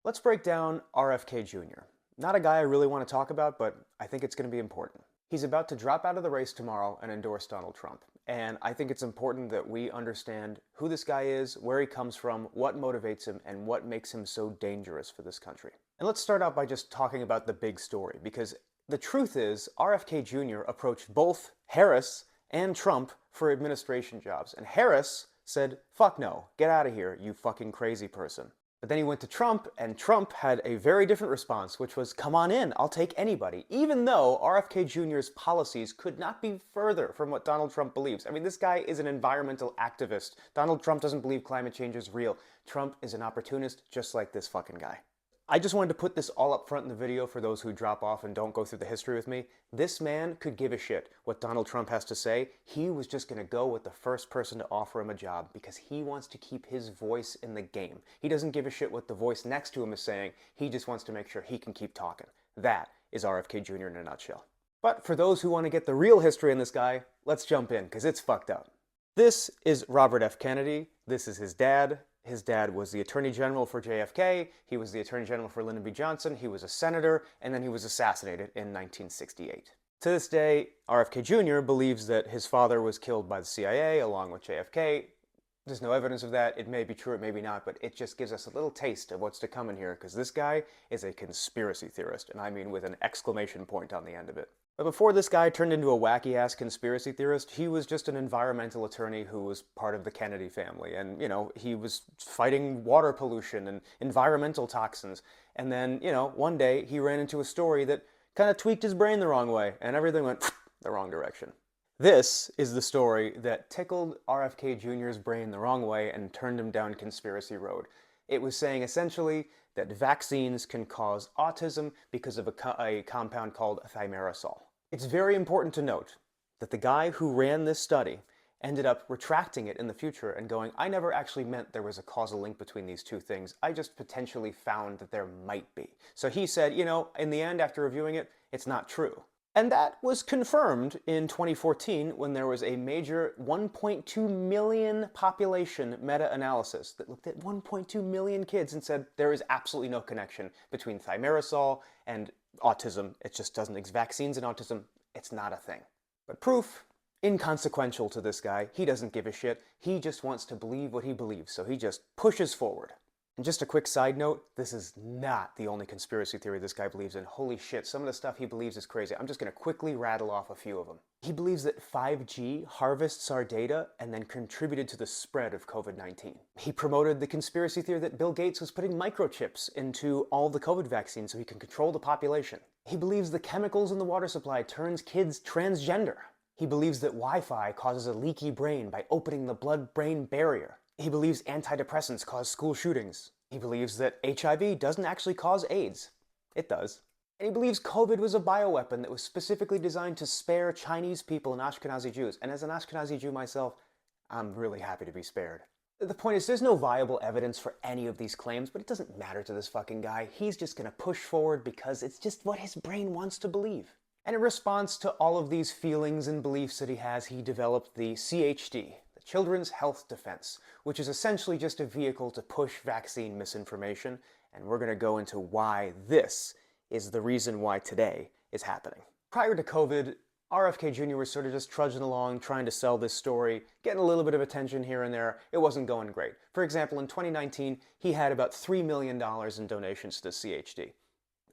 Let's break down RFK Jr. Not a guy I really want to talk about, but I think it's going to be important. He's about to drop out of the race tomorrow and endorse Donald Trump. And I think it's important that we understand who this guy is, where he comes from, what motivates him, and what makes him so dangerous for this country. And let's start out by just talking about the big story, because the truth is RFK Jr. approached both Harris and Trump for administration jobs. And Harris said, "Fuck no, get out of here, you fucking crazy person." But then he went to Trump, and Trump had a very different response, which was, "Come on in, I'll take anybody," even though RFK Jr.'s policies could not be further from what Donald Trump believes. I mean, this guy is an environmental activist. Donald Trump doesn't believe climate change is real. Trump is an opportunist just like this fucking guy. I just wanted to put this all up front in the video for those who drop off and don't go through the history with me. This man could give a shit what Donald Trump has to say. He was just going to go with the first person to offer him a job because he wants to keep his voice in the game. He doesn't give a shit what the voice next to him is saying. He just wants to make sure he can keep talking. That is RFK Jr. in a nutshell. But for those who want to get the real history in this guy, let's jump in because it's fucked up. This is Robert F. Kennedy. This is his dad. His dad was the Attorney General for JFK, he was the Attorney General for Lyndon B. Johnson, he was a senator, and then he was assassinated in 1968. To this day, RFK Jr. believes that his father was killed by the CIA along with JFK. There's no evidence of that. It may be true, it may be not, but it just gives us a little taste of what's to come in here, because this guy is a conspiracy theorist, and I mean with an exclamation point on the end of it. But before this guy turned into a wacky-ass conspiracy theorist, he was just an environmental attorney who was part of the Kennedy family. And, he was fighting water pollution and environmental toxins. And then, one day he ran into a story that kind of tweaked his brain the wrong way, and everything went the wrong direction. This is the story that tickled RFK Jr.'s brain the wrong way and turned him down conspiracy road. It was saying essentially that vaccines can cause autism because of a compound called thimerosal. It's very important to note that the guy who ran this study ended up retracting it in the future and going, "I never actually meant there was a causal link between these two things. I just potentially found that there might be." So he said, in the end, after reviewing it, it's not true. And that was confirmed in 2014 when there was a major 1.2 million population meta-analysis that looked at 1.2 million kids and said there is absolutely no connection between thimerosal and autism. It just doesn't. Vaccines and autism, it's not a thing. But proof, inconsequential to this guy. He doesn't give a shit. He just wants to believe what he believes, so he just pushes forward. And just a quick side note, this is not the only conspiracy theory this guy believes in. Holy shit, some of the stuff he believes is crazy. I'm just going to quickly rattle off a few of them. He believes that 5G harvests our data and then contributed to the spread of COVID-19. He promoted the conspiracy theory that Bill Gates was putting microchips into all the COVID vaccines so he can control the population. He believes the chemicals in the water supply turns kids transgender. He believes that Wi-Fi causes a leaky brain by opening the blood-brain barrier. He believes antidepressants cause school shootings. He believes that HIV doesn't actually cause AIDS. It does. And he believes COVID was a bioweapon that was specifically designed to spare Chinese people and Ashkenazi Jews. And as an Ashkenazi Jew myself, I'm really happy to be spared. The point is, there's no viable evidence for any of these claims, but it doesn't matter to this fucking guy. He's just gonna push forward because it's just what his brain wants to believe. And in response to all of these feelings and beliefs that he has, he developed the CHD, Children's Health Defense, which is essentially just a vehicle to push vaccine misinformation, and we're going to go into why this is the reason why today is happening. Prior to COVID, RFK Jr. was sort of just trudging along, trying to sell this story, getting a little bit of attention here and there. It wasn't going great. For example, in 2019, he had about $3 million in donations to CHD.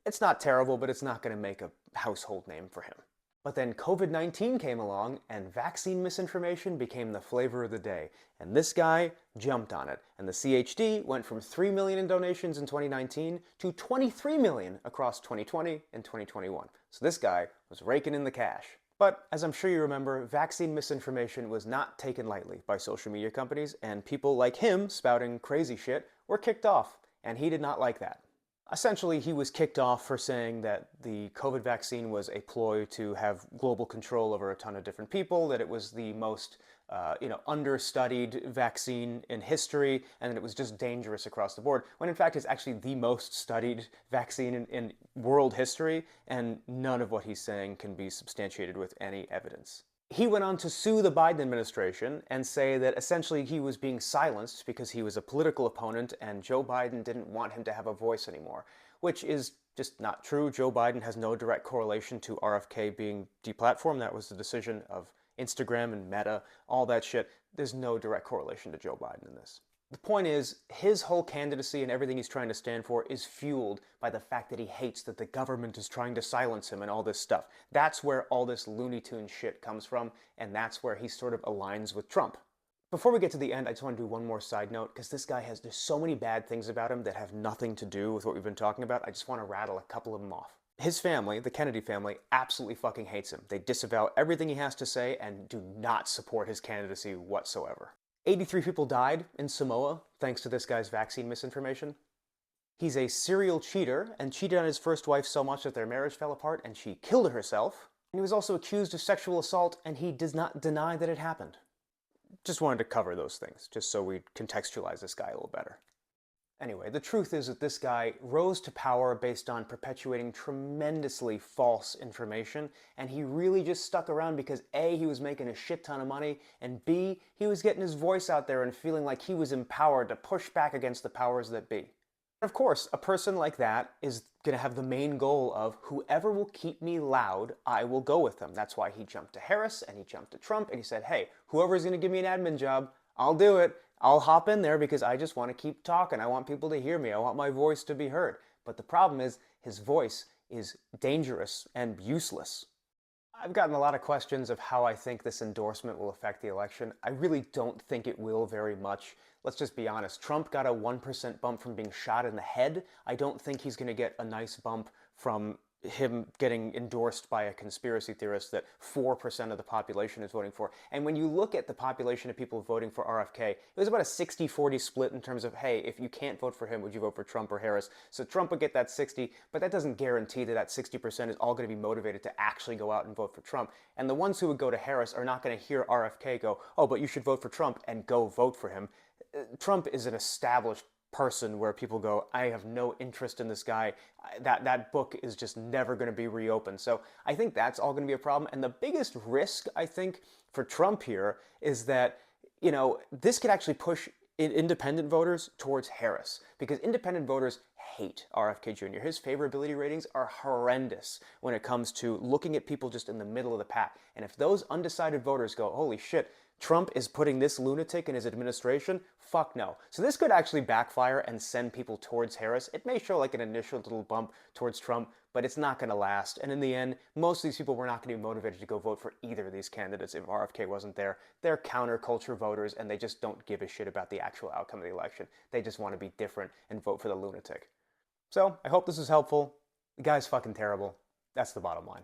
It's not terrible, but it's not going to make a household name for him. But then COVID-19 came along, and vaccine misinformation became the flavor of the day. And this guy jumped on it. And the CHD went from $3 million in donations in 2019 to $23 million across 2020 and 2021. So this guy was raking in the cash. But as I'm sure you remember, vaccine misinformation was not taken lightly by social media companies, and people like him spouting crazy shit were kicked off. And he did not like that. Essentially, he was kicked off for saying that the COVID vaccine was a ploy to have global control over a ton of different people, that it was the most understudied vaccine in history, and that it was just dangerous across the board, when in fact it's actually the most studied vaccine in world history, and none of what he's saying can be substantiated with any evidence. He went on to sue the Biden administration and say that essentially he was being silenced because he was a political opponent and Joe Biden didn't want him to have a voice anymore, which is just not true. Joe Biden has no direct correlation to RFK being deplatformed. That was the decision of Instagram and Meta, all that shit. There's no direct correlation to Joe Biden in this. The point is, his whole candidacy and everything he's trying to stand for is fueled by the fact that he hates that the government is trying to silence him and all this stuff. That's where all this Looney Tune shit comes from, and that's where he sort of aligns with Trump. Before we get to the end, I just want to do one more side note, because this guy has just so many bad things about him that have nothing to do with what we've been talking about. I just want to rattle a couple of them off. His family, the Kennedy family, absolutely fucking hates him. They disavow everything he has to say and do not support his candidacy whatsoever. 83 people died in Samoa thanks to this guy's vaccine misinformation. He's a serial cheater and cheated on his first wife so much that their marriage fell apart and she killed herself. And he was also accused of sexual assault and he does not deny that it happened. Just wanted to cover those things, just so we contextualize this guy a little better. Anyway, the truth is that this guy rose to power based on perpetuating tremendously false information, and he really just stuck around because A, he was making a shit ton of money, and B, he was getting his voice out there and feeling like he was empowered to push back against the powers that be. Of course, a person like that is going to have the main goal of whoever will keep me loud, I will go with them. That's why he jumped to Harris and he jumped to Trump and he said, hey, whoever's going to give me an admin job, I'll do it. I'll hop in there because I just want to keep talking. I want people to hear me. I want my voice to be heard. But the problem is his voice is dangerous and useless. I've gotten a lot of questions of how I think this endorsement will affect the election. I really don't think it will very much. Let's just be honest. Trump got a 1% bump from being shot in the head. I don't think he's going to get a nice bump from him getting endorsed by a conspiracy theorist that 4% of the population is voting for. And when you look at the population of people voting for RFK, it was about a 60-40 split in terms of, hey, if you can't vote for him, would you vote for Trump or Harris? So Trump would get that 60, but that doesn't guarantee that that 60% is all going to be motivated to actually go out and vote for Trump. And the ones who would go to Harris are not going to hear RFK go, oh, but you should vote for Trump, and go vote for him. Trump is an established person where people go, I have no interest in this guy. That book is just never going to be reopened. So I think that's all going to be a problem. And the biggest risk, I think, for Trump here is that, you know, this could actually push independent voters towards Harris, because independent voters hate RFK Jr. His favorability ratings are horrendous when it comes to looking at people just in the middle of the pack. And if those undecided voters go, holy shit, Trump is putting this lunatic in his administration? Fuck no. So this could actually backfire and send people towards Harris. It may show like an initial little bump towards Trump, but it's not going to last. And in the end, most of these people were not going to be motivated to go vote for either of these candidates if RFK wasn't there. They're counterculture voters, and they just don't give a shit about the actual outcome of the election. They just want to be different and vote for the lunatic. So I hope this was helpful. The guy's fucking terrible. That's the bottom line.